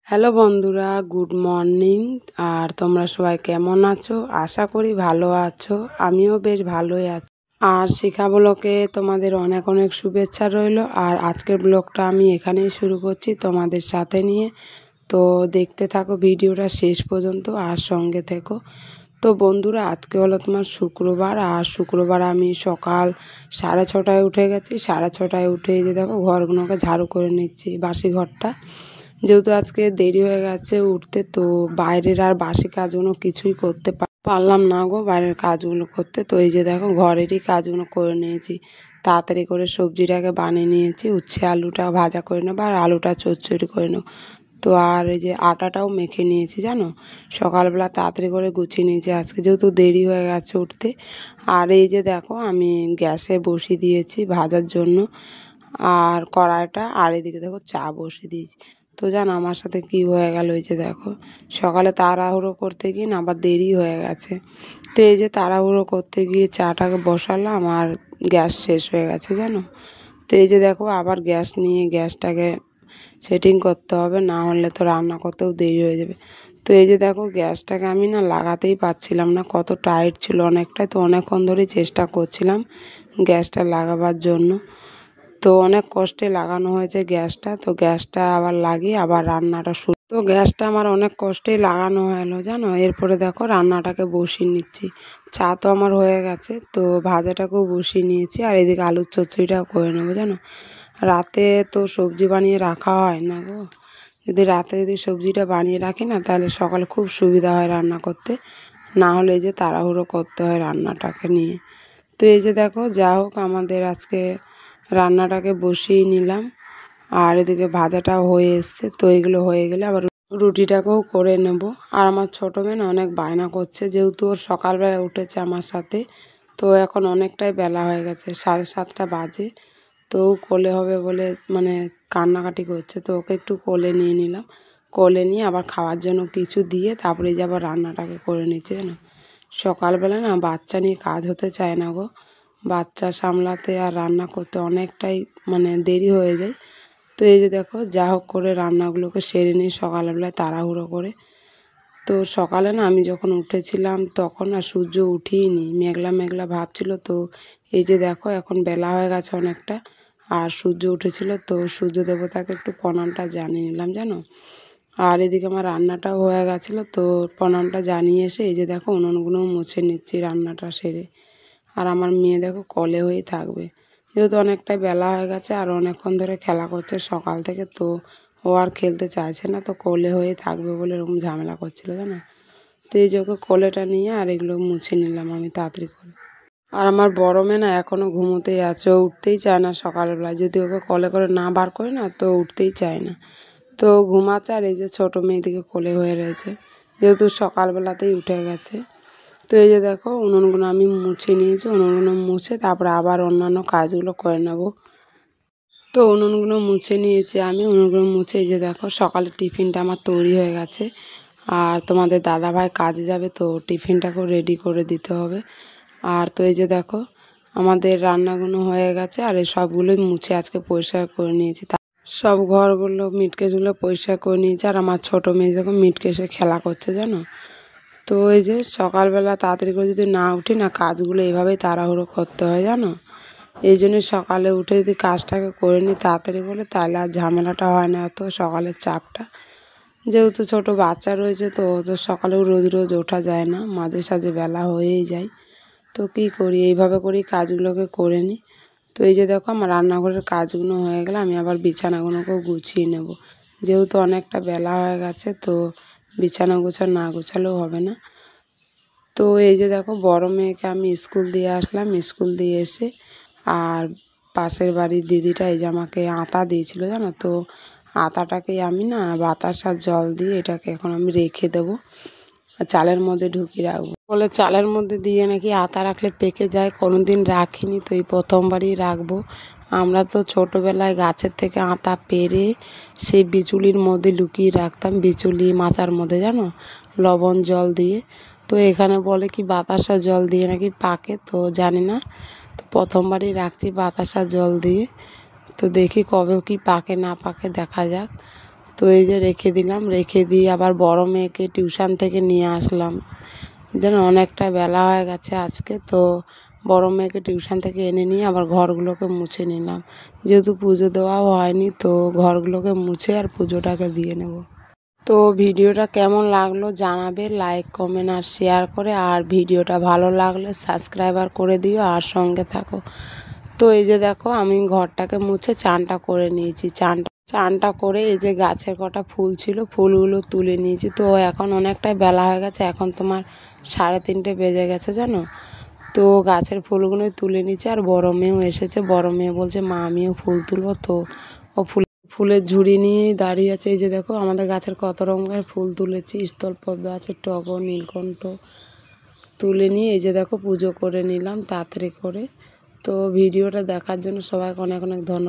Hello বন্ধুরা, good morning. আর তোমরা সবাই কেমন আছো? আশা করি ভালো আছো। আমিও বেশ ভালোই আছি। আর শিখা ব্লগে তোমাদের অনেক অনেক শুভেচ্ছা রইলো। আর আজকের ব্লগটা আমি এখানেই শুরু করছি তোমাদের সাথে নিয়ে। তো দেখতে থাকো ভিডিওটা শেষ পর্যন্ত আর সঙ্গে থেকো। তো বন্ধুরা, আজকে হলো তোমার শুক্রবার। আর শুক্রবার আমি সকাল 6:30টায় উঠে গেছি। 6:30টায় উঠে যে দেখো ঘরগুলোকে ঝাড়ু করে নিচ্ছি, বাসি ঘরটা। যেহেতু আজকে দেরি হয়ে গেছে উঠতে, তো বাইরের আর বাসি কাজগুলো কিছুই করতে পারলাম না গো, বাইরের কাজগুলো করতে। তো এই যে দেখো ঘরেরই কাজগুলো করে নিয়েছি, তাড়াতাড়ি করে সবজিটাকে বানিয়ে নিয়েছি। উচ্ছে আলুটা ভাজা করে নেবো আর আলুটা চচ্চড়ি করে নেবো। তো আর এই যে আটাটাও মেখে নিয়েছি জানো, সকালবেলা তাড়াতাড়ি করে গুছিয়ে নিয়েছি আজকে যেহেতু দেরি হয়ে গেছে উঠতে। আর এই যে দেখো আমি গ্যাসে বসিয়ে দিয়েছি ভাজার জন্য আর কড়াইটা, আর এদিকে দেখো চা বসিয়ে দিয়েছি। তো জানো আমার সাথে কি হয়ে গেল, এই যে দেখো সকালে তাড়াহুড়ো করতে গিয়ে না আবার দেরি হয়ে গেছে। তো এই যে তাড়াহুড়ো করতে গিয়ে চাটাকে বসালাম আর গ্যাস শেষ হয়ে গেছে জানো। তো এই যে দেখো আবার গ্যাস নিয়ে গ্যাসটাকে সেটিং করতে হবে, না হলে তো রান্না করতেও দেরি হয়ে যাবে। তো এই যে দেখো গ্যাসটাকে আমি না লাগাতেই পারছিলাম না, কত টাইট ছিল অনেকটাই। তো অনেকক্ষণ ধরেই চেষ্টা করছিলাম গ্যাসটা লাগাবার জন্য। তো অনেক কষ্টে লাগানো হয়েছে গ্যাসটা। তো গ্যাসটা আবার লাগিয়ে আবার রান্নাটা শুরু। তো গ্যাসটা আমার অনেক কষ্টেই লাগানো হলো জানো। এরপরে দেখো রান্নাটাকে বসিয়ে নিচ্ছি। চা তো আমার হয়ে গেছে, তো ভাজাটাকেও বসিয়ে নিয়েছি আর এদিকে আলুর চচ্চড়িটাও করে নেবো জানো। রাতে তো সবজি বানিয়ে রাখা হয় না গো, যদি সবজিটা বানিয়ে রাখি না তাহলে সকালে খুব সুবিধা হয় রান্না করতে, না হলে এই যে তাড়াহুড়ো করতে হয় রান্নাটাকে নিয়ে। তো এই যে দেখো যা হোক আমাদের আজকে রান্নাটাকে বসিয়ে নিলাম আর এদিকে ভাজাটাও হয়ে এসছে। তো এগুলো হয়ে গেলে আবার রুটিটাকেও করে নেব। আর আমার ছোটো মেয়ে না অনেক বায়না করছে, যেহেতু ওর সকালবেলা উঠেছে আমার সাথে। তো এখন অনেকটাই বেলা হয়ে গেছে, 7:30 বাজে। তো কোলে হবে বলে মানে কান্নাকাটি করছে, তো ওকে একটু কোলে নিয়ে নিলাম। কোলে নিয়ে আবার খাওয়ার জন্য কিছু দিয়ে তারপরে যে আবার রান্নাটাকে করে নিচ্ছে জানো। সকালবেলা না বাচ্চা নিয়ে কাজ হতে চায় না গো, বাচ্চা সামলাতে আর রান্না করতে অনেকটাই মানে দেরি হয়ে যায়। তো এই যে দেখো যা হোক করে রান্নাগুলোকে সেরে নিই সকালবেলায় তাড়াহুড়ো করে। তো সকালে না আমি যখন উঠেছিলাম তখন আর সূর্য উঠিনি, মেঘলা মেঘলা ভাব ছিল। তো এই যে দেখো এখন বেলা হয়ে গেছে অনেকটা আর সূর্য উঠেছিল। তো সূর্য দেবতাকে একটু প্রণামটা জানিয়ে নিলাম জানো। আর এদিকে আমার রান্নাটাও হয়ে গেছিলো, তো প্রণামটা জানিয়ে এসে এই যে দেখো উনুনগুলোও মুছে নিচ্ছি রান্নাটা সেরে। আর আমার মেয়ে দেখো কলে হয়েই থাকবে, যেহেতু অনেকটাই বেলা হয়ে গেছে আর অনেকক্ষণ ধরে খেলা করছে সকাল থেকে। তো ও আর খেলতে চাইছে না, তো কোলে হয়ে থাকবে বলে এরকম ঝামেলা করছিল জানো। তো এই যে ওকে কোলেটা নিয়ে আর এগুলো মুছে নিলাম আমি তাড়াতাড়ি করে। আর আমার বড় মেয়ে না এখনও ঘুমোতেই আছে, ও উঠতেই চায় না সকালবেলায়, যদি ওকে কোলে করে না বার করে না তো উঠতেই চায় না। তো ঘুমাচ্ছে আর এই যে ছোটো মেয়েদিকে কোলে হয়ে রয়েছে, যেহেতু সকালবেলাতেই উঠে গেছে। তো এই যে দেখো উনুনগুলো আমি মুছে নিয়েছি, উনুনগুলো মুছে তারপরে আবার অন্যান্য কাজগুলো করে নেব। তো উনুনগুলো মুছে নিয়েছি আমি, উনুনগুলো মুছে এই যে দেখো সকালে টিফিনটা আমার তৈরি হয়ে গেছে। আর তোমাদের দাদাভাই কাজে যাবে, তো টিফিনটাকেও রেডি করে দিতে হবে। আর তো এই যে দেখো আমাদের রান্নাগুলো হয়ে গেছে আর এই সবগুলোই মুছে আজকে পরিষ্কার করে নিয়েছি। সব ঘরগুলো মিটকেসগুলো পরিষ্কার করে নিয়েছি। আর আমার ছোটো মেয়ে দেখো মিটকেসে খেলা করছে জানো। তো এই যে সকালবেলা তাড়াতাড়ি করে যদি না উঠি না কাজগুলো এইভাবেই তাড়াহুড়ো করতে হয় জানো। এই জন্যই সকালে উঠে যদি কাজটাকে করে নিই তাড়াতাড়ি করে, তাহলে আর ঝামেলাটা হয় না এত সকালের চাপটা। যেহেতু ছোটো বাচ্চা রয়েছে তো তো সকালেও রোজ রোজ ওঠা যায় না, মাঝে সাঝে বেলা হয়েই যায়। তো কী করি, এইভাবে করেই কাজগুলোকে করে নিই। তো এই যে দেখো আমার রান্নাঘরের কাজগুলো হয়ে গেলে আমি আবার বিছানাগুলোকেও গুছিয়ে নেব, যেহেতু অনেকটা বেলা হয়ে গেছে। তো বিছানা না গোছালেও হবে না। তো এই যে দেখো বড় মেয়েকে আমি স্কুল দিয়ে আসলাম, স্কুল দিয়ে এসে আর পাশের বাড়ির দিদিটা এই যে আমাকে আতা দিয়েছিল জানো। তো আতাটাকেই আমি না বাতাসার জল দিয়ে এটাকে এখন আমি রেখে দেবো, চালের মধ্যে ঢুকিয়ে রাখবো বলে। চালের মধ্যে দিয়ে নাকি আতা রাখলে পেকে যায়, কোনো দিন রাখিনি, তো এই প্রথমবারই রাখবো। আমরা তো ছোটোবেলায় গাছের থেকে আতা পেড়ে সেই বিচুলির মধ্যে লুকিয়ে রাখতাম, বিচুলি মাচার মধ্যে জানো, লবণ জল দিয়ে। তো এখানে বলে কি বাতাসা জল দিয়ে নাকি পাকে, তো জানি না। তো প্রথমবারই রাখছি বাতাসা জল দিয়ে, তো দেখি কবে কি পাকে না পাকে দেখা যাক। তো এই যে রেখে দিলাম, রেখে দিয়ে আবার বড় মেয়েকে টিউশন থেকে নিয়ে আসলাম। যেন অনেকটা বেলা হয়ে গেছে আজকে, তো বড় মেয়েকে টিউশন থেকে এনে নিয়ে আবার ঘরগুলোকে মুছে নিলাম। যেহেতু পুজো দেওয়াও হয়নি, তো ঘরগুলোকে মুছে আর পুজোটাকে দিয়ে নেব। তো ভিডিওটা কেমন লাগলো জানাবে, লাইক কমেন্ট আর শেয়ার করে, আর ভিডিওটা ভালো লাগলে সাবস্ক্রাইবার করে দিও আর সঙ্গে থাকো। তো এই যে দেখো আমি ঘরটাকে মুছে চানটা করে নিয়েছি। চানটা করে এই যে গাছের কটা ফুল ছিল, ফুলগুলো তুলে নিয়েছি। তো এখন অনেকটাই বেলা হয়ে গেছে, এখন তোমার 3:30 বেজে গেছে জানো। তো গাছের ফুলগুলোই তুলে নিচ্ছে, আর বড় মেয়েও এসেছে। বড় মেয়ে বলছে মা আমিও ফুল তুলবো, তো ও ফুলের ঝুড়ি নিয়েই দাঁড়িয়ে আছে। এই যে দেখো আমাদের গাছের কত রঙের ফুল তুলেছি, স্থলপদ্ম আছে, টগর, নীলকণ্ঠ তুলে নিয়ে এই যে দেখো পুজো করে নিলাম তাড়াতাড়ি করে। তো ভিডিওটা দেখার জন্য সবাইকে অনেক অনেক ধন্যবাদ।